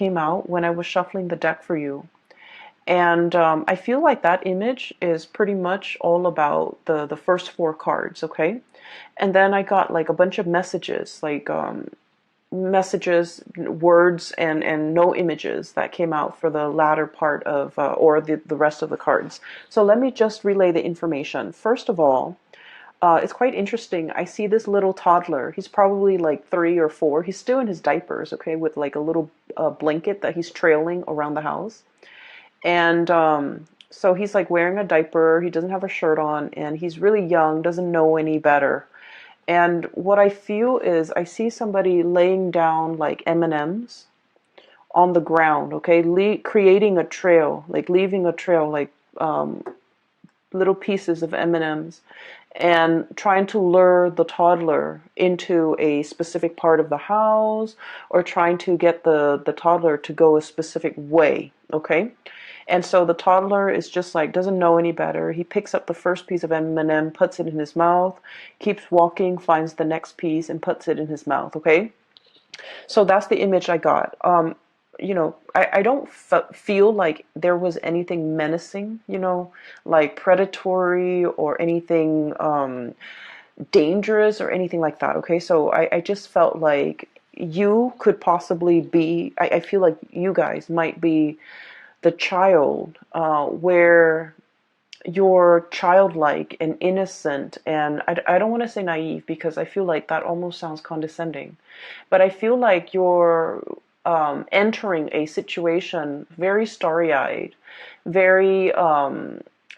came out when I was shuffling the deck for you. And I feel like that image is pretty much all about the first four cards, okay? And then I got like a bunch of messages, like messages, words, and no images that came out for the latter part of, or the rest of the cards. So let me just relay the information. First of all, it's quite interesting. I see this little toddler. He's probably like 3 or 4. He's still in his diapers, okay, with like a little blanket that he's trailing around the house. And so he's like wearing a diaper. He doesn't have a shirt on, and he's really young, doesn't know any better. And what I feel is I see somebody laying down like M&Ms on the ground, okay, creating a trail, like leaving a trail, like little pieces of M&Ms, and trying to lure the toddler into a specific part of the house, or trying to get the toddler to go a specific way, okay? And so the toddler is just like, doesn't know any better. He picks up the first piece of M&M, puts it in his mouth, keeps walking, finds the next piece, and puts it in his mouth, okay? So that's the image I got. I don't feel like there was anything menacing, like predatory or anything dangerous or anything like that. Okay, so I just felt like you could possibly be, I feel like you guys might be the child where you're childlike and innocent, and I don't want to say naive because I feel like that almost sounds condescending, but I feel like you're entering a situation very starry-eyed, very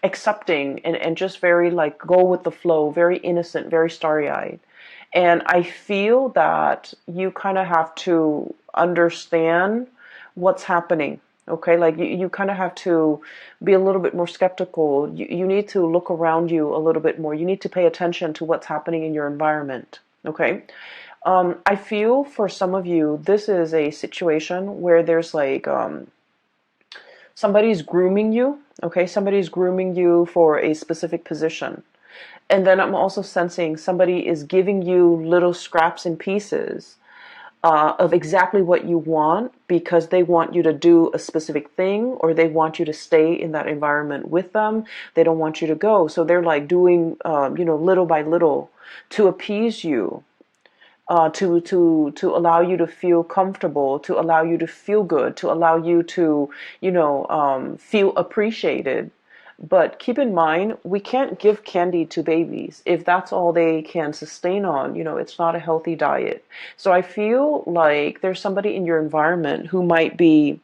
accepting, and just very like go with the flow, very innocent, very starry-eyed. And I feel that you kind of have to understand what's happening. Okay, like you kind of have to be a little bit more skeptical. You need to look around you a little bit more. You need to pay attention to what's happening in your environment. Okay, I feel for some of you, this is a situation where there's like somebody's grooming you. Okay, somebody's grooming you for a specific position. And then I'm also sensing somebody is giving you little scraps and pieces of exactly what you want because they want you to do a specific thing, or they want you to stay in that environment with them. They don't want you to go. So they're like doing, little by little to appease you, to allow you to feel comfortable, to allow you to feel good, to allow you to, feel appreciated. But keep in mind, we can't give candy to babies if that's all they can sustain on. It's not a healthy diet. So I feel like there's somebody in your environment who might be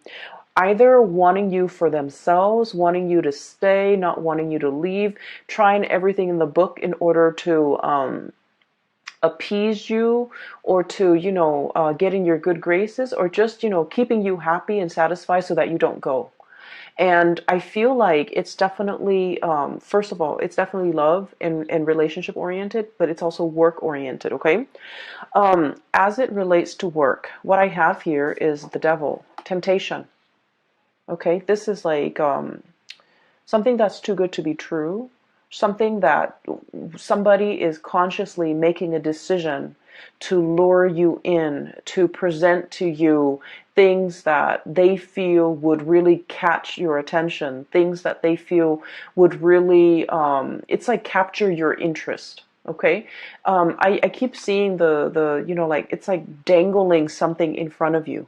either wanting you for themselves, wanting you to stay, not wanting you to leave, trying everything in the book in order to appease you, or to get in your good graces, or just keeping you happy and satisfied so that you don't go. And I feel like it's definitely, first of all, it's definitely love and relationship oriented, but it's also work oriented, okay? As it relates to work, what I have here is the devil, temptation, okay? This is like something that's too good to be true, something that somebody is consciously making a decision to lure you in, to present to you things that they feel would really catch your attention, things that they feel would really, it's like capture your interest. Okay, I keep seeing like it's like dangling something in front of you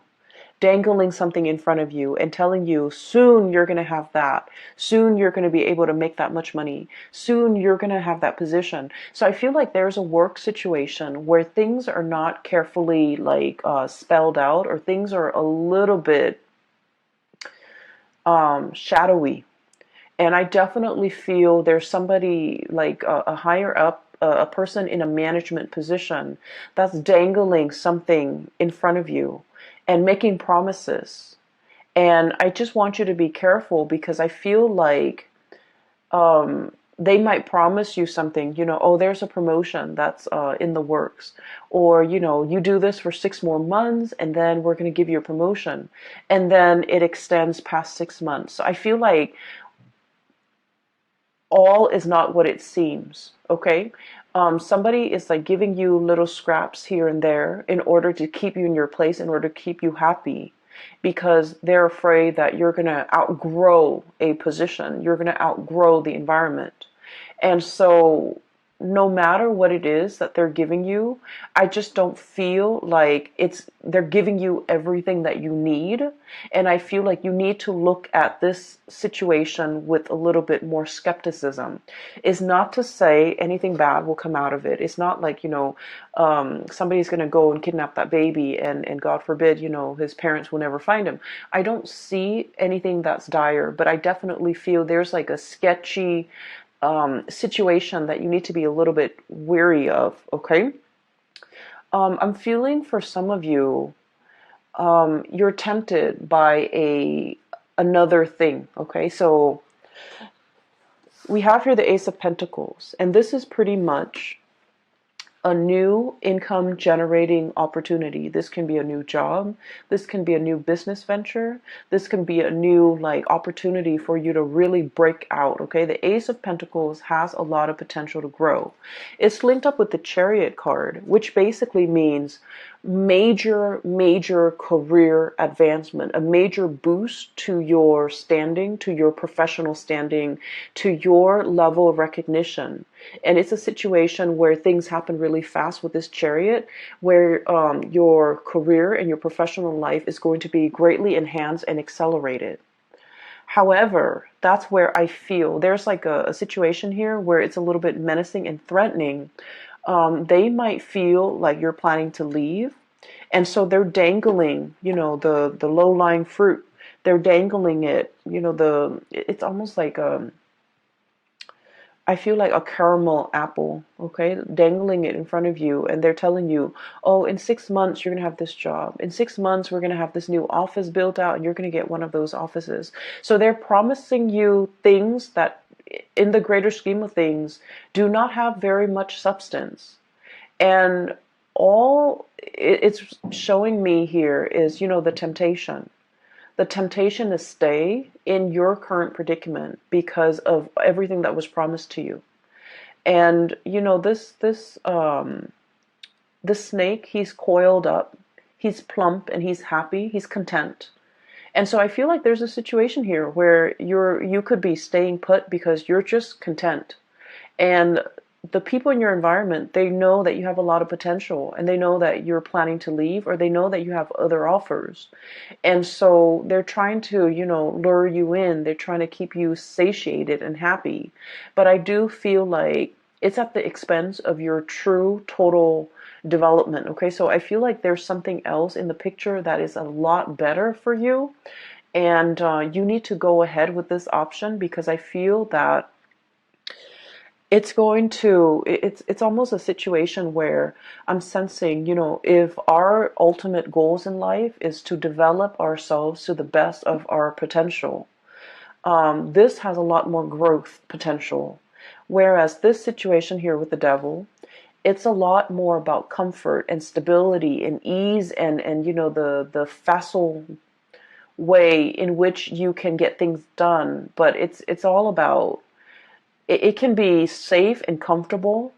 and telling you soon you're going to have that. Soon you're going to be able to make that much money. Soon you're going to have that position. So I feel like there's a work situation where things are not carefully like spelled out, or things are a little bit shadowy. And I definitely feel there's somebody like a higher up, a person in a management position that's dangling something in front of you and making promises. And I just want you to be careful, because I feel like they might promise you something, oh, there's a promotion that's in the works, or, you do this for 6 more months and then we're going to give you a promotion. And then it extends past 6 months. So I feel like all is not what it seems, okay? Somebody is like giving you little scraps here and there in order to keep you in your place, in order to keep you happy. because they're afraid that you're going to outgrow a position, you're going to outgrow the environment. And so no matter what it is that they're giving you, I just don't feel like they're giving you everything that you need. And I feel like you need to look at this situation with a little bit more skepticism. It's not to say anything bad will come out of it. It's not like, somebody's going to go and kidnap that baby and God forbid, his parents will never find him. I don't see anything that's dire, but I definitely feel there's like a sketchy situation that you need to be a little bit wary of, okay? I'm feeling for some of you, you're tempted by another thing, okay? So we have here the Ace of Pentacles, and this is pretty much a new income generating opportunity. This can be a new job. This can be a new business venture. This can be a new opportunity for you to really break out. Okay. The Ace of Pentacles has a lot of potential to grow. It's linked up with the Chariot card, which basically means major career advancement, a major boost to your standing, to your professional standing, to your level of recognition. And it's a situation where things happen really fast with this Chariot, where your career and your professional life is going to be greatly enhanced and accelerated. However, that's where I feel there's like a situation here where it's a little bit menacing and threatening. They might feel like you're planning to leave. And so they're dangling, the low-lying fruit. They're dangling it, it's almost like I feel like a caramel apple, okay, dangling it in front of you, and they're telling you, oh, in 6 months you're going to have this job. In 6 months we're going to have this new office built out, and you're going to get one of those offices. So they're promising you things that, in the greater scheme of things, do not have very much substance. And all it's showing me here is, the temptation. The temptation to stay in your current predicament because of everything that was promised to you. And this snake, he's coiled up, he's plump, and he's happy, he's content. And so I feel like there's a situation here where you could be staying put because you're just content. And the people in your environment, they know that you have a lot of potential, and they know that you're planning to leave, or they know that you have other offers. And so they're trying to, lure you in. They're trying to keep you satiated and happy. But I do feel like it's at the expense of your true total development. Okay, so I feel like there's something else in the picture that is a lot better for you. And you need to go ahead with this option, because I feel that it's almost a situation where I'm sensing, if our ultimate goals in life is to develop ourselves to the best of our potential, this has a lot more growth potential. Whereas this situation here with the Devil, it's a lot more about comfort and stability and ease and the facile way in which you can get things done. But it's all about, it can be safe and comfortable,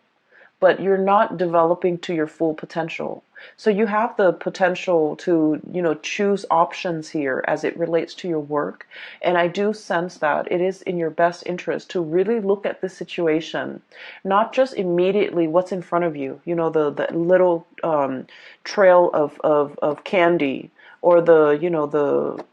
but you're not developing to your full potential. So you have the potential to, choose options here as it relates to your work. And I do sense that it is in your best interest to really look at this situation, not just immediately what's in front of you, the little trail of candy, or the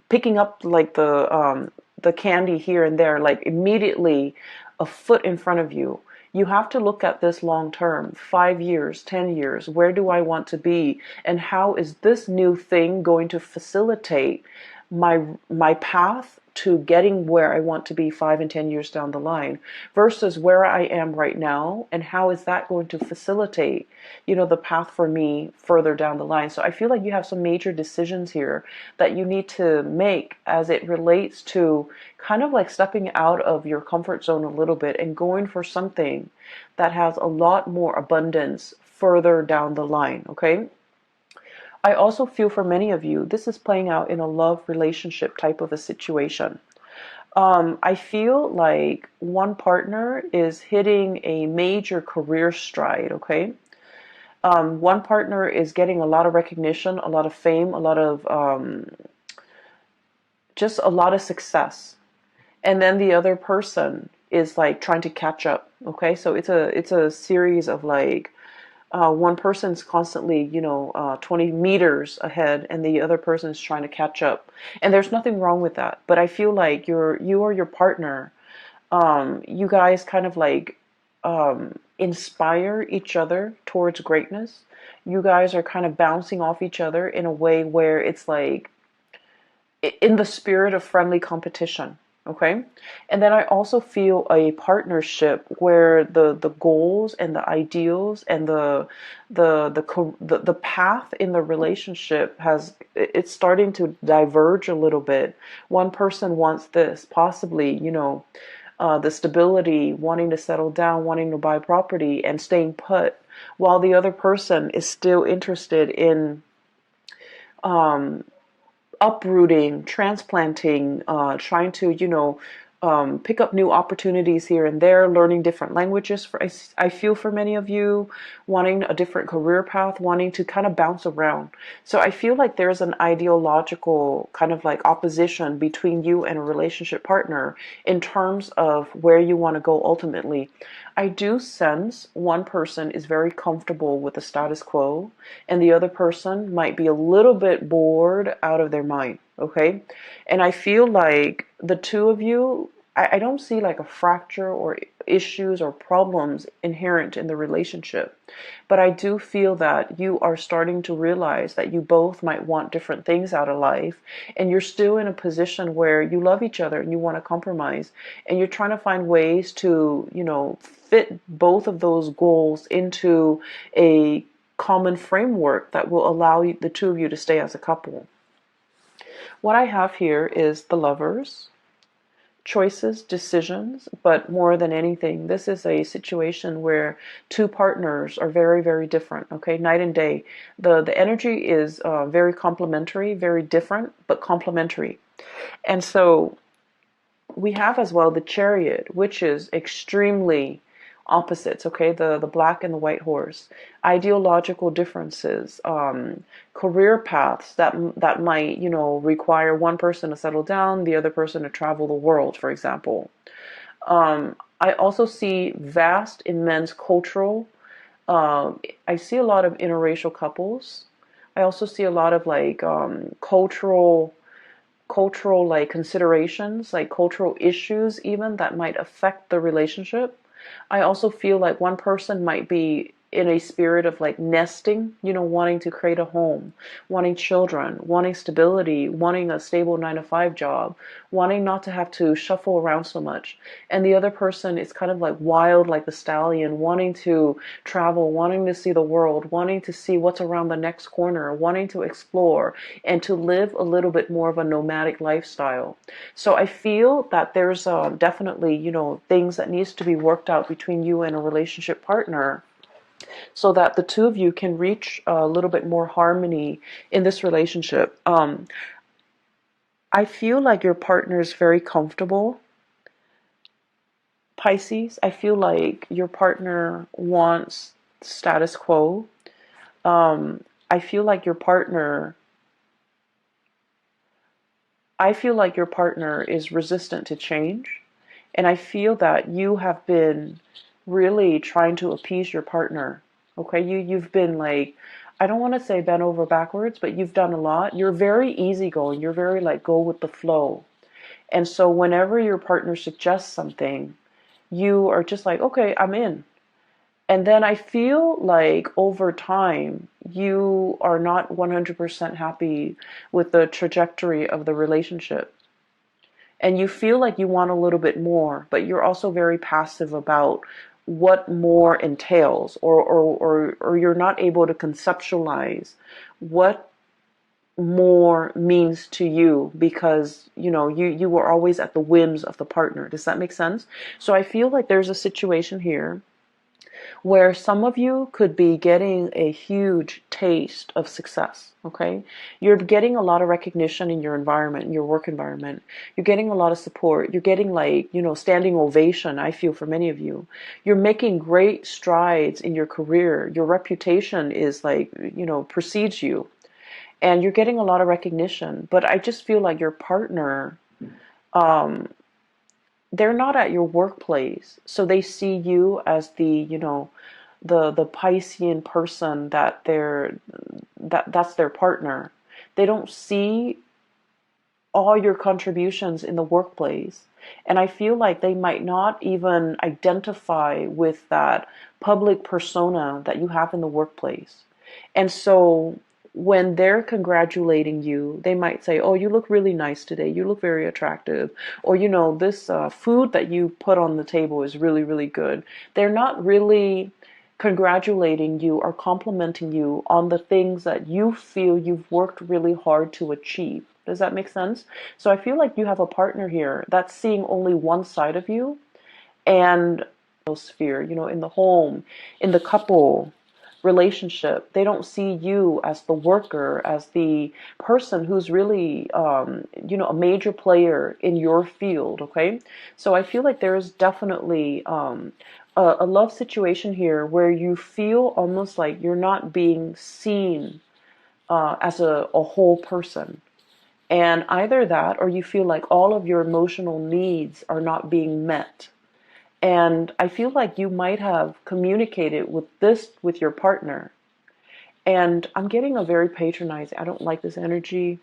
picking up like the candy here and there, like immediately a foot in front of you. You have to look at this long term, 5 years, 10 years. Where do I want to be? And how is this new thing going to facilitate my path to getting where I want to be 5 and 10 years down the line, versus where I am right now, and how is that going to facilitate, the path for me further down the line. So I feel like you have some major decisions here that you need to make as it relates to kind of like stepping out of your comfort zone a little bit and going for something that has a lot more abundance further down the line, okay? I also feel for many of you, this is playing out in a love relationship type of a situation. I feel like one partner is hitting a major career stride, okay? One partner is getting a lot of recognition, a lot of fame, a lot of just a lot of success, and then the other person is like trying to catch up. Okay, so it's a series of like one person's constantly, 20 meters ahead, and the other person is trying to catch up. And there's nothing wrong with that. But I feel like you or your partner, you guys kind of like inspire each other towards greatness. You guys are kind of bouncing off each other in a way where it's like in the spirit of friendly competition. Okay. And then I also feel a partnership where the goals and the ideals and the path in the relationship it's starting to diverge a little bit. One person wants this, possibly, the stability, wanting to settle down, wanting to buy property and staying put, while the other person is still interested in uprooting, transplanting, trying to, pick up new opportunities here and there, learning different languages. I feel for many of you, wanting a different career path, wanting to kind of bounce around. So I feel like there's an ideological kind of like opposition between you and a relationship partner in terms of where you want to go ultimately. I do sense one person is very comfortable with the status quo, and the other person might be a little bit bored out of their mind. Okay. And I feel like the two of you, I don't see like a fracture or issues or problems inherent in the relationship. But I do feel that you are starting to realize that you both might want different things out of life. And you're still in a position where you love each other and you want to compromise. And you're trying to find ways to, fit both of those goals into a common framework that will allow the two of you to stay as a couple. What I have here is the Lovers, choices, decisions, but more than anything, this is a situation where two partners are very, very different, okay? Night and day. The energy is very complementary, very different, but complementary. And so we have as well the Chariot, which is extremely opposites, okay? The black and the white horse, ideological differences, career paths that might, require one person to settle down, the other person to travel the world, for example. I also see vast, immense cultural. I see a lot of interracial couples. I also see a lot of like cultural like considerations, like cultural issues even that might affect the relationship. I also feel like one person might be in a spirit of like nesting, wanting to create a home, wanting children, wanting stability, wanting a stable 9 to 5 job, wanting not to have to shuffle around so much. And the other person is kind of like wild, like the stallion, wanting to travel, wanting to see the world, wanting to see what's around the next corner, wanting to explore and to live a little bit more of a nomadic lifestyle. So I feel that there's definitely, things that needs to be worked out between you and a relationship partner so that the two of you can reach a little bit more harmony in this relationship. I feel like your partner is very comfortable, Pisces. I feel like your partner wants status quo. I feel like your partner is resistant to change. And I feel that you have been really trying to appease your partner. Okay, you've been like, I don't want to say bent over backwards, but you've done a lot. You're very easygoing. You're very like go with the flow. And so whenever your partner suggests something, you are just like, okay, I'm in. And then I feel like over time, you are not 100% happy with the trajectory of the relationship. And you feel like you want a little bit more, but you're also very passive about what more entails, or you're not able to conceptualize what more means to you because you were always at the whims of the partner. Does that make sense? So I feel like there's a situation here where some of you could be getting a huge taste of success, okay? You're getting a lot of recognition in your environment, in your work environment. You're getting a lot of support. You're getting like, standing ovation, I feel, for many of you. You're making great strides in your career. Your reputation is like, precedes you. And you're getting a lot of recognition. But I just feel like your partner, um, they're not at your workplace, so they see you as the Piscean person that's their partner. They don't see all your contributions in the workplace, and I feel like they might not even identify with that public persona that you have in the workplace. And so when they're congratulating you, they might say, "Oh, you look really nice today. You look very attractive." Or, this food that you put on the table is really, really good. They're not really congratulating you or complimenting you on the things that you feel you've worked really hard to achieve. Does that make sense? So I feel like you have a partner here that's seeing only one side of you, and sphere, in the home, in the couple relationship, they don't see you as the worker, as the person who's really, a major player in your field, okay? So I feel like there is definitely a love situation here where you feel almost like you're not being seen as a whole person. And either that, or you feel like all of your emotional needs are not being met. And I feel like you might have communicated with your partner. And I'm getting a very patronizing, I don't like this energy.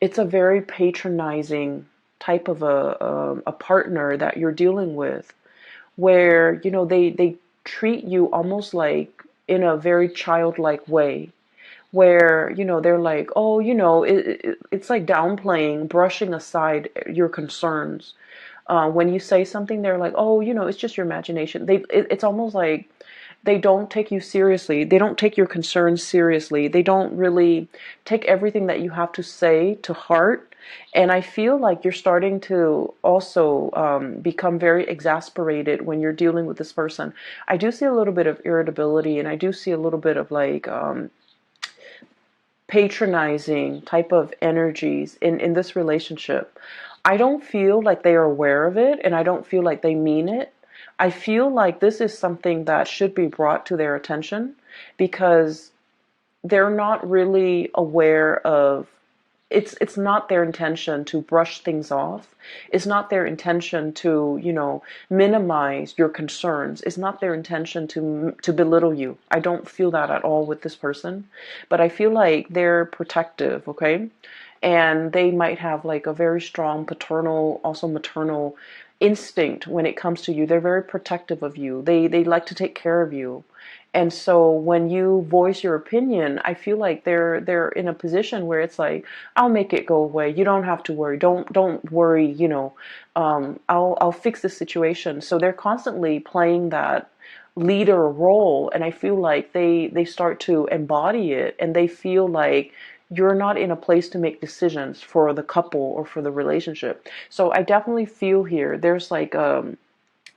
It's a very patronizing type of a partner that you're dealing with, where, they treat you almost like in a very childlike way, where, they're like, oh, it's like downplaying, brushing aside your concerns. When you say something, they're like, oh, it's just your imagination. It's almost like they don't take you seriously. They don't take your concerns seriously. They don't really take everything that you have to say to heart. And I feel like you're starting to also become very exasperated when you're dealing with this person. I do see a little bit of irritability, and I do see a little bit of like patronizing type of energies in this relationship. I don't feel like they are aware of it, and I don't feel like they mean it. I feel like this is something that should be brought to their attention, because they're not really aware of it's not their intention to brush things off. It's not their intention to, minimize your concerns. It's not their intention to belittle you. I don't feel that at all with this person, but I feel like they're protective, okay? And they might have like a very strong paternal, also maternal instinct when it comes to you. They're very protective of you. They like to take care of you. And so when you voice your opinion, I feel like they're in a position where it's like, I'll make it go away. You don't have to worry. Don't worry. I'll fix the situation. So they're constantly playing that leader role, and I feel like they start to embody it, and they feel like you're not in a place to make decisions for the couple or for the relationship. So I definitely feel here there's like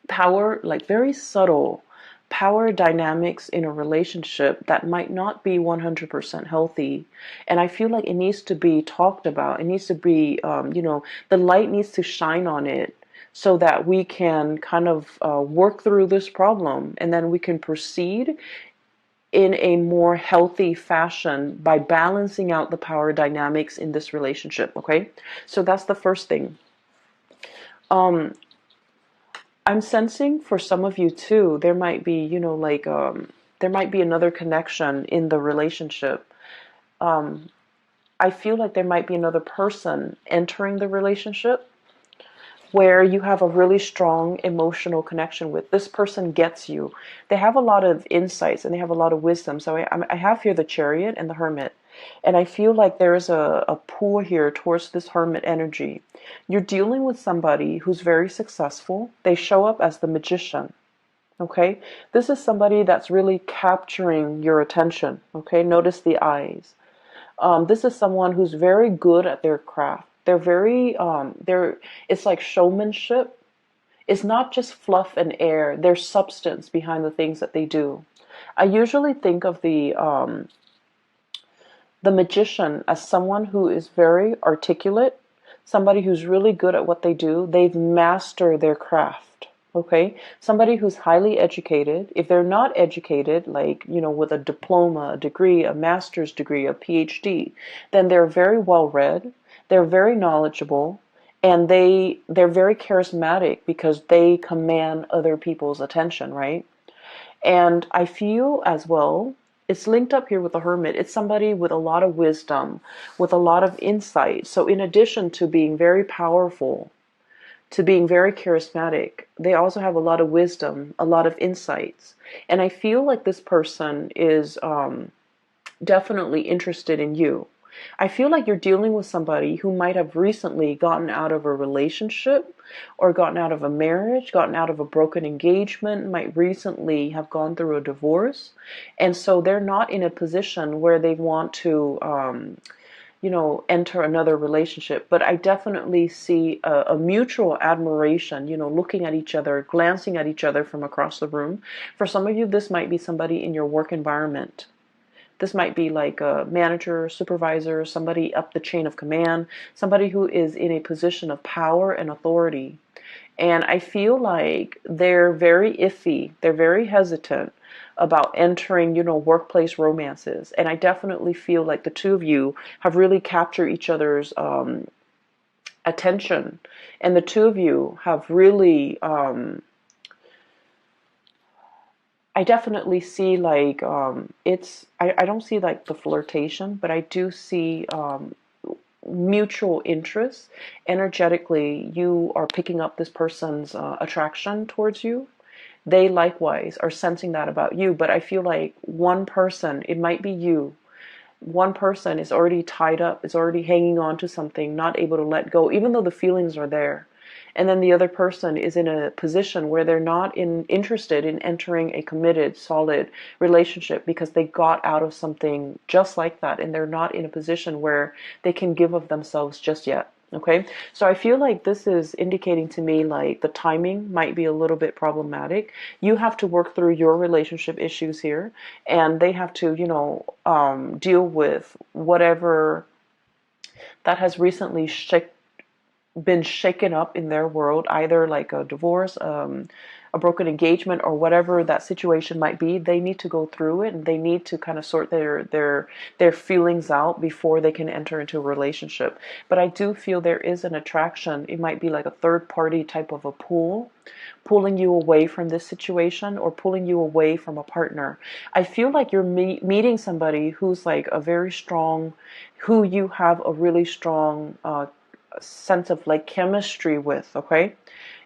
power, like very subtle power dynamics in a relationship that might not be 100% healthy. And I feel like it needs to be talked about. It needs to be, the light needs to shine on it, so that we can kind of work through this problem, and then we can proceed in a more healthy fashion by balancing out the power dynamics in this relationship. Okay, so that's the first thing. um I'm sensing for some of you too, there might be, there might be another connection in the relationship. um I feel like there might be another person entering the relationship where you have a really strong emotional connection with. This person gets you. They have a lot of insights and they have a lot of wisdom. So I have here the Chariot and the Hermit. And I feel like there is a pull here towards this Hermit energy. You're dealing with somebody who's very successful. They show up as the Magician. Okay? This is somebody that's really capturing your attention. Okay? Notice the eyes. This is someone who's very good at their craft. They're very, it's like showmanship. is not just fluff and air. There's substance behind the things that they do. I usually think of the magician as someone who is very articulate, somebody who's really good at what they do. They've mastered their craft. Okay, somebody who's highly educated. If they're not educated, like, with a diploma, a degree, a master's degree, a PhD, then they're very well read, they're very knowledgeable, and they're very charismatic because they command other people's attention, right? And I feel as well, it's linked up here with the hermit. It's somebody with a lot of wisdom, with a lot of insight. So in addition to being very powerful, to being very charismatic, they also have a lot of wisdom, a lot of insights. And I feel like this person is definitely interested in you. I feel like you're dealing with somebody who might have recently gotten out of a relationship or gotten out of a marriage, gotten out of a broken engagement, might recently have gone through a divorce. And so they're not in a position where they want to, enter another relationship. But I definitely see a mutual admiration, looking at each other, glancing at each other from across the room. For some of you, this might be somebody in your work environment. This might be like a manager, supervisor, somebody up the chain of command, somebody who is in a position of power and authority. And I feel like they're very iffy. They're very hesitant about entering, workplace romances. And I definitely feel like the two of you have really captured each other's attention. And the two of you have really I definitely see like I don't see like the flirtation, but I do see mutual interest. Energetically, you are picking up this person's attraction towards you. They likewise are sensing that about you, but I feel like one person, it might be you, one person is already tied up, is already hanging on to something, not able to let go, even though the feelings are there. And then the other person is in a position where they're not interested in entering a committed, solid relationship because they got out of something just like that, and they're not in a position where they can give of themselves just yet. Okay, so I feel like this is indicating to me like the timing might be a little bit problematic. You have to work through your relationship issues here, and they have to, deal with whatever that has recently been shaken up in their world, either like a divorce, a broken engagement, or whatever that situation might be. They need to go through it, and they need to kind of sort their feelings out before they can enter into a relationship. But I do feel there is an attraction. It might be like a third party type of a pull, pulling you away from this situation or pulling you away from a partner. I feel like you're meeting somebody who's like a very strong, who you have a really strong sense of like chemistry with. Okay,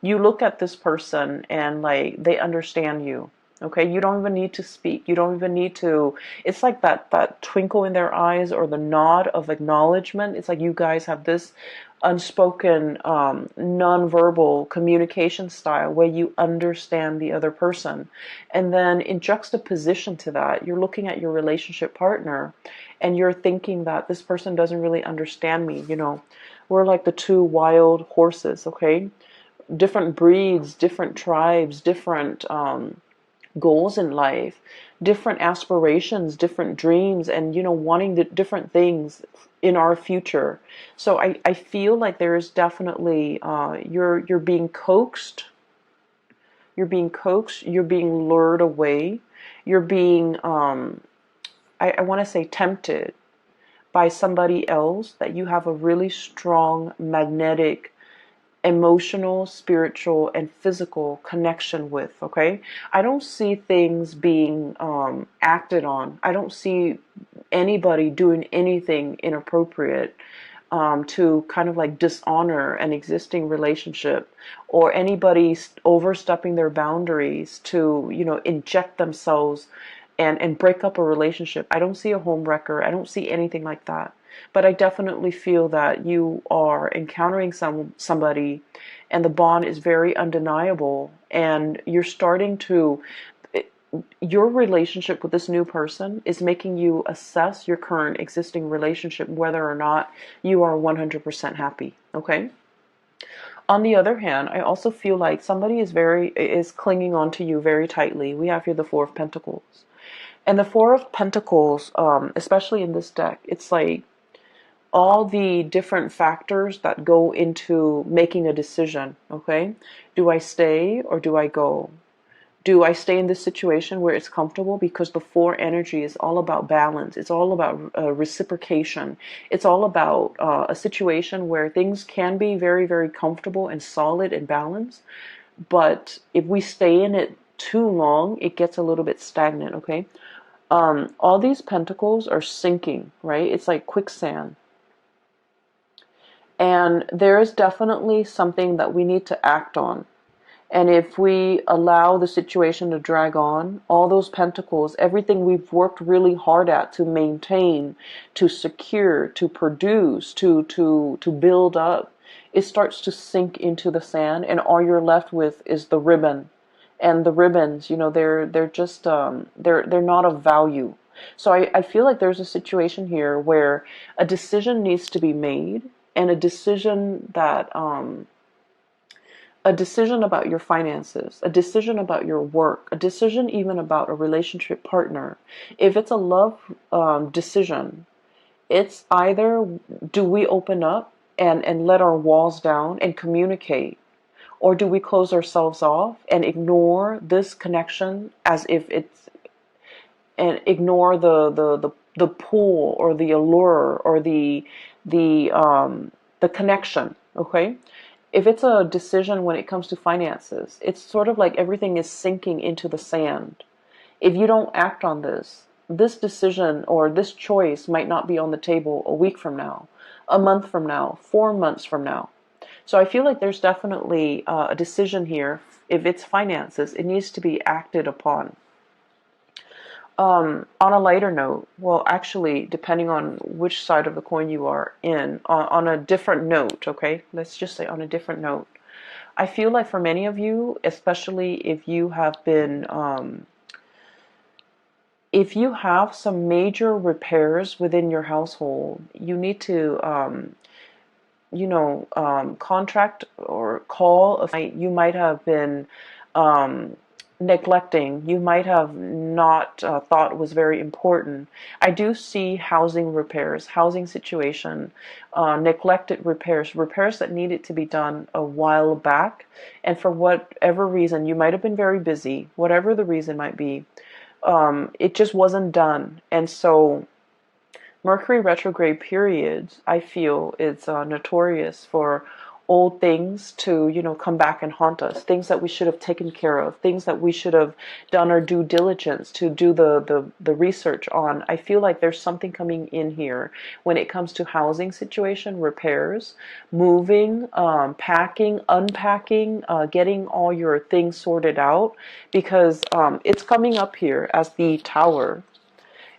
you look at this person and like they understand you. Okay, you don't even need to speak, you don't even need to, it's like that twinkle in their eyes or the nod of acknowledgement. It's like you guys have this unspoken non-verbal communication style where you understand the other person. And then in juxtaposition to that, you're looking at your relationship partner and you're thinking that this person doesn't really understand me. We're like the two wild horses. Okay, different breeds, different tribes, different goals in life, different aspirations, different dreams, and wanting the different things in our future. So I feel like there is definitely you're being coaxed, you're being lured away, you're being I want to say tempted by somebody else that you have a really strong magnetic, emotional, spiritual, and physical connection with. Okay, I don't see things being acted on. I don't see anybody doing anything inappropriate to kind of like dishonor an existing relationship, or anybody overstepping their boundaries to inject themselves and break up a relationship. I don't see a home wrecker. I don't see anything like that. But I definitely feel that you are encountering somebody and the bond is very undeniable, and you're starting to, your relationship with this new person is making you assess your current existing relationship, whether or not you are 100% happy. Okay? On the other hand, I also feel like somebody is clinging on to you very tightly. We have here the Four of Pentacles. And the Four of Pentacles, especially in this deck, it's like all the different factors that go into making a decision, okay? Do I stay or do I go? Do I stay in this situation where it's comfortable? Because the Four energy is all about balance. It's all about reciprocation. It's all about a situation where things can be very, very comfortable and solid and balanced. But if we stay in it too long, it gets a little bit stagnant, okay? All these pentacles are sinking, right? It's like quicksand. And there is definitely something that we need to act on. And if we allow the situation to drag on, all those pentacles, everything we've worked really hard at to maintain, to secure, to produce, to build up, it starts to sink into the sand, and all you're left with is the ribbon. And the ribbons, you know, they're just they're not of value. So I feel like there's a situation here where a decision needs to be made, and a decision that a decision about your finances, a decision about your work, a decision even about a relationship partner. If it's a love decision, it's either do we open up and let our walls down and communicate, or do we close ourselves off and ignore this connection as if it's, and ignore the pull or the allure or the connection, okay? If it's a decision when it comes to finances, it's sort of like everything is sinking into the sand. If you don't act on this decision or this choice might not be on the table a week from now, a month from now, 4 months from now. So I feel like there's definitely a decision here. If it's finances, it needs to be acted upon. On a lighter note, well, actually, depending on which side of the coin you are in, on a different note, okay? Let's just say on a different note. I feel like for many of you, especially if you have been, if you have some major repairs within your household, you need to, contract or call. You might have been neglecting. You might have not thought was very important. I do see housing repairs, housing situation, neglected repairs, repairs that needed to be done a while back. And for whatever reason, you might have been very busy, whatever the reason might be, it just wasn't done. And so Mercury retrograde periods, I feel, is notorious for old things to, come back and haunt us. Things that we should have taken care of. Things that we should have done our due diligence to do the research on. I feel like there's something coming in here when it comes to housing situation, repairs, moving, packing, unpacking, getting all your things sorted out. Because it's coming up here as the Tower.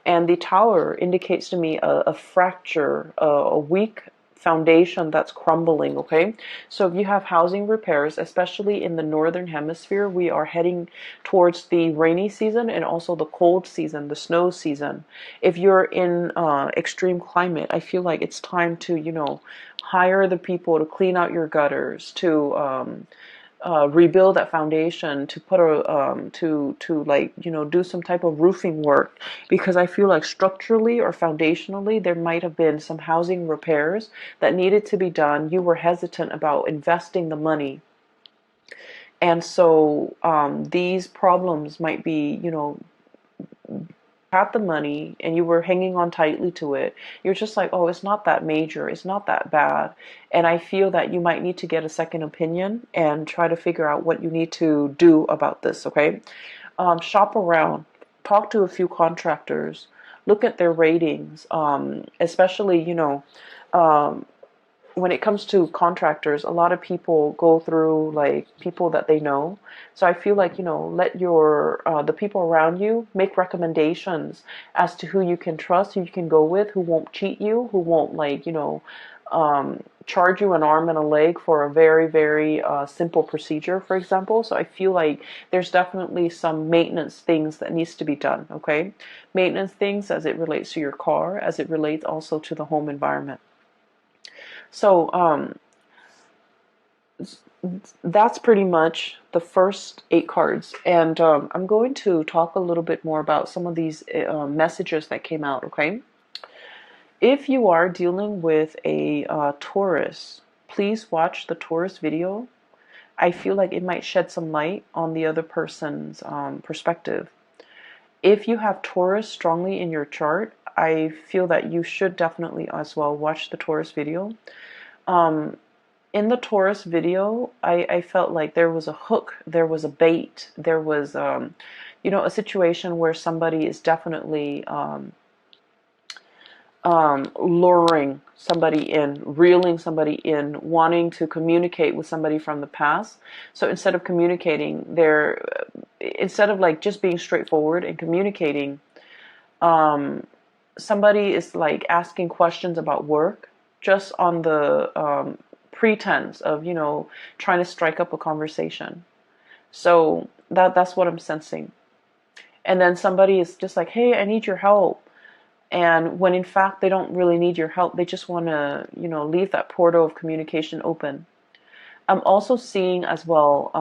And the Tower indicates to me a fracture, a weak foundation that's crumbling, okay? So if you have housing repairs, especially in the northern hemisphere, we are heading towards the rainy season and also the cold season, the snow season. If you're in extreme climate, I feel like it's time to, hire the people to clean out your gutters, to rebuild that foundation, to put a do some type of roofing work, because I feel like structurally or foundationally there might have been some housing repairs that needed to be done. You were hesitant about investing the money, and so these problems might be, had the money and you were hanging on tightly to it. You're just like, oh, it's not that major, it's not that bad. And I feel that you might need to get a second opinion and try to figure out what you need to do about this, okay? Shop around, talk to a few contractors, look at their ratings, especially, when it comes to contractors, a lot of people go through like people that they know. So I feel like, let your the people around you make recommendations as to who you can trust, who you can go with, who won't cheat you, who won't charge you an arm and a leg for a very, very simple procedure, for example. So I feel like there's definitely some maintenance things that needs to be done, okay? Maintenance things as it relates to your car, as it relates also to the home environment. So that's pretty much the first 8 cards. And I'm going to talk a little bit more about some of these messages that came out, okay? If you are dealing with a Taurus, please watch the Taurus video. I feel like it might shed some light on the other person's perspective. If you have Taurus strongly in your chart, I feel that you should definitely as well watch the Taurus video. In the Taurus video, I felt like there was a hook, there was a bait, there was, a situation where somebody is definitely luring somebody in, reeling somebody in, wanting to communicate with somebody from the past. So instead of communicating, instead of like just being straightforward and communicating, somebody is like asking questions about work just on the pretense of, trying to strike up a conversation. So that's what I'm sensing. And then somebody is just like, hey, I need your help. And when in fact they don't really need your help, they just want to, leave that portal of communication open. I'm also seeing as well,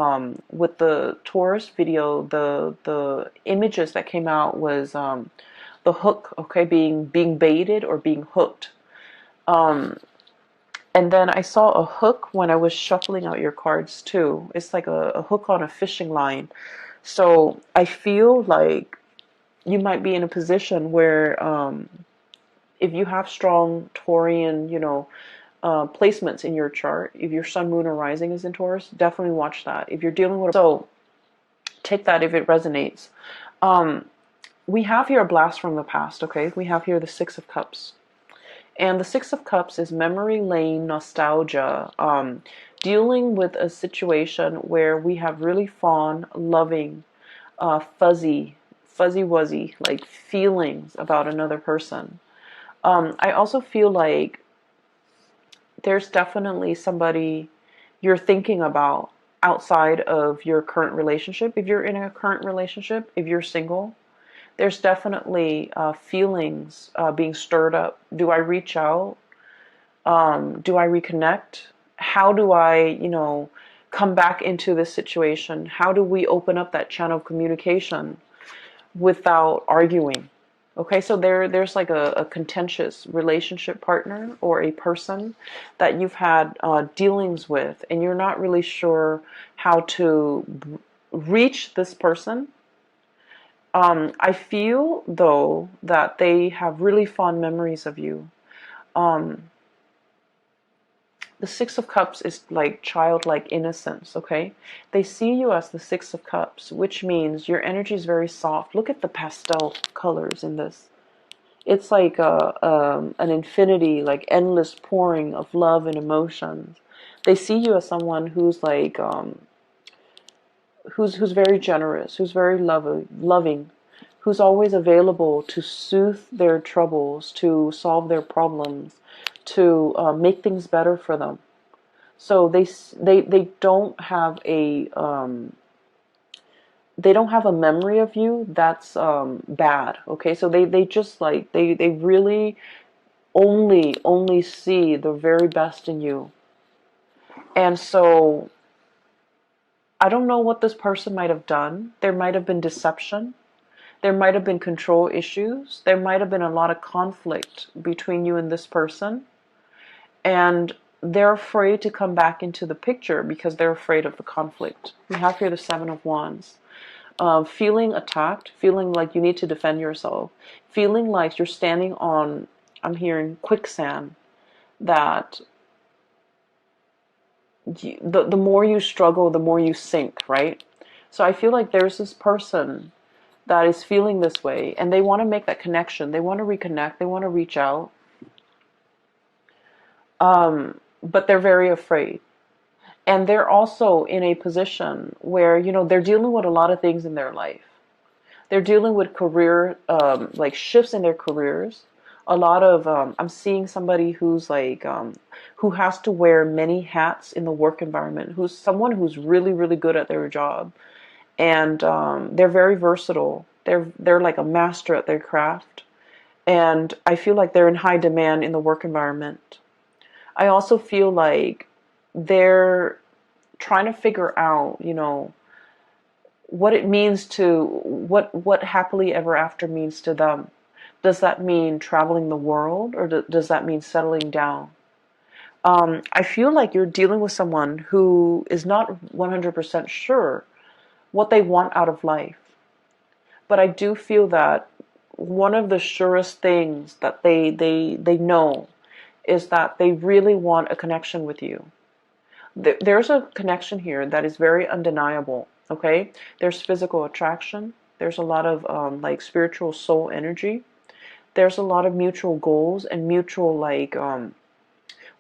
with the Taurus video, the images that came out was the hook, okay, being baited or being hooked. And then I saw a hook when I was shuffling out your cards too. It's like a hook on a fishing line. So I feel like you might be in a position where if you have strong Taurian, placements in your chart, if your sun, moon, or rising is in Taurus, definitely watch that. If you're dealing with so take that if it resonates. We have here a blast from the past, okay? We have here the Six of Cups. And the Six of Cups is memory lane, nostalgia, dealing with a situation where we have really fond, loving, fuzzy wuzzy, like feelings about another person. I also feel like there's definitely somebody you're thinking about outside of your current relationship. If you're in a current relationship, if you're single, there's definitely feelings being stirred up. Do I reach out? Do I reconnect? How do I, come back into this situation? How do we open up that channel of communication without arguing? Okay, so there's like a contentious relationship partner or a person that you've had dealings with, and you're not really sure how to reach this person. I feel, though, that they have really fond memories of you. The Six of Cups is like childlike innocence, okay? They see you as the Six of Cups, which means your energy is very soft. Look at the pastel colors in this. It's like an infinity, like endless pouring of love and emotions. They see you as someone who's like, who's very generous, who's very loving, who's always available to soothe their troubles, to solve their problems, to make things better for them. So they don't have a memory of you that's bad. Okay, so they just like they really only see the very best in you. And so I don't know what this person might have done. There might have been deception. There might have been control issues. There might have been a lot of conflict between you and this person. And they're afraid to come back into the picture because they're afraid of the conflict. We have here the Seven of Wands. Feeling attacked, feeling like you need to defend yourself, feeling like you're standing on, I'm hearing quicksand, that the more you struggle, the more you sink, right? So I feel like there's this person that is feeling this way, and they want to make that connection. They want to reconnect. They want to reach out. But they're very afraid. And they're also in a position where, they're dealing with a lot of things in their life. They're dealing with career, like shifts in their careers. A lot of, I'm seeing somebody who's like, who has to wear many hats in the work environment, who's someone who's really, really good at their job. And they're very versatile. They're like a master at their craft. And I feel like they're in high demand in the work environment. I also feel like they're trying to figure out, what it means to, what happily ever after means to them. Does that mean traveling the world, or does that mean settling down? I feel like you're dealing with someone who is not 100% sure what they want out of life. But I do feel that one of the surest things that they know is that they really want a connection with you. There's a connection here that is very undeniable, okay? There's physical attraction. There's a lot of like spiritual soul energy. There's a lot of mutual goals and mutual like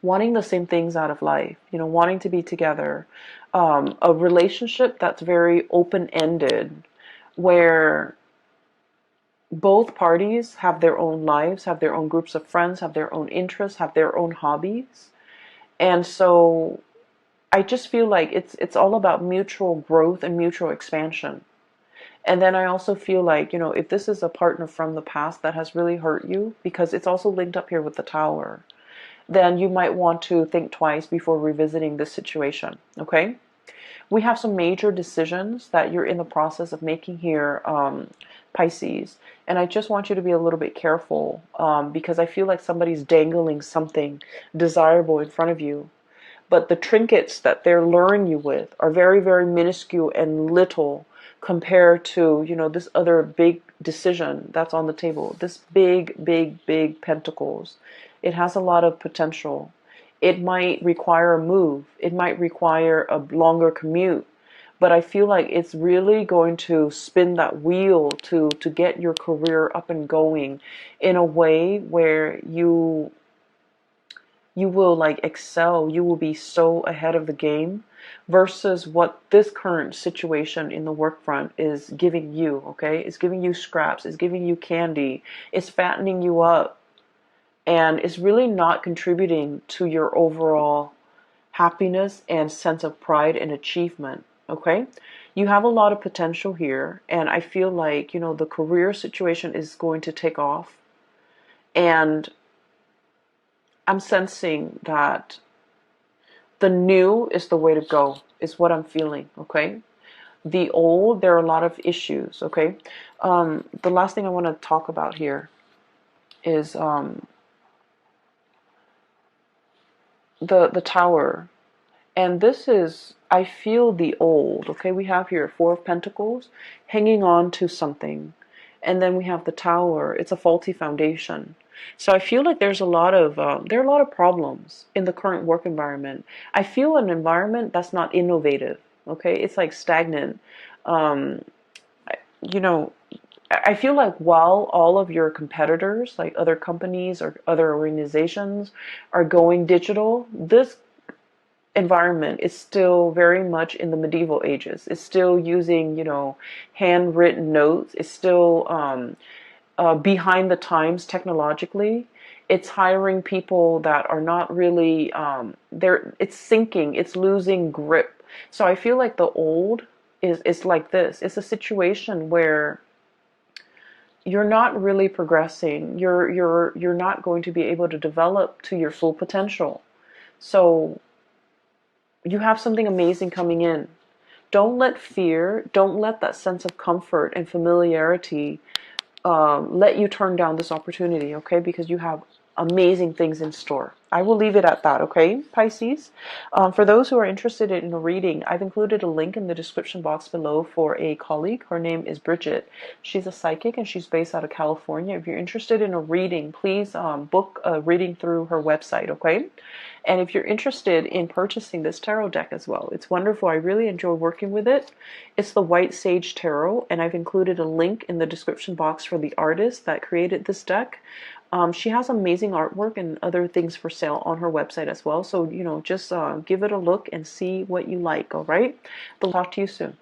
wanting the same things out of life, wanting to be together. A relationship that's very open-ended, where both parties have their own lives, have their own groups of friends, have their own interests, have their own hobbies. And so I just feel like it's all about mutual growth and mutual expansion. And then I also feel like, if this is a partner from the past that has really hurt you, because it's also linked up here with the Tower, then you might want to think twice before revisiting this situation, okay? We have some major decisions that you're in the process of making here, Pisces. And I just want you to be a little bit careful, because I feel like somebody's dangling something desirable in front of you. But the trinkets that they're luring you with are very, very minuscule and little compared to, this other big decision that's on the table. This big, big, big pentacles. It has a lot of potential. It might require a move. It might require a longer commute. But I feel like it's really going to spin that wheel to get your career up and going in a way where you will like excel. You will be so ahead of the game versus what this current situation in the work front is giving you, okay? It's giving you scraps. It's giving you candy. It's fattening you up. And it's really not contributing to your overall happiness and sense of pride and achievement, okay? You have a lot of potential here, and I feel like, the career situation is going to take off. And I'm sensing that the new is the way to go, is what I'm feeling, okay? The old, there are a lot of issues, okay? The last thing I want to talk about here is the Tower. And this is, I feel the old, okay? We have here Four of Pentacles, hanging on to something. And then we have the Tower. It's a faulty foundation. So I feel like there's a lot of, there are a lot of problems in the current work environment. I feel an environment that's not innovative, okay? It's like stagnant. You know, I feel like while all of your competitors, like other companies or other organizations, are going digital, this environment is still very much in the medieval ages. It's still using, handwritten notes. It's still behind the times technologically. It's hiring people that are not really, it's sinking, it's losing grip. So I feel like the old is like this. It's a situation where you're not really progressing. You're not going to be able to develop to your full potential. So you have something amazing coming in. Don't let fear, don't let that sense of comfort and familiarity let you turn down this opportunity, okay? Because you have amazing things in store. I will leave it at that, okay, Pisces? For those who are interested in a reading, I've included a link in the description box below for a colleague. Her name is Bridget. She's a psychic and she's based out of California. If you're interested in a reading, please book a reading through her website, okay? And if you're interested in purchasing this tarot deck as well, it's wonderful. I really enjoy working with it. It's the White Sage Tarot, and I've included a link in the description box for the artist that created this deck. She has amazing artwork and other things for sale on her website as well. So, just give it a look and see what you like, all right? I'll talk to you soon.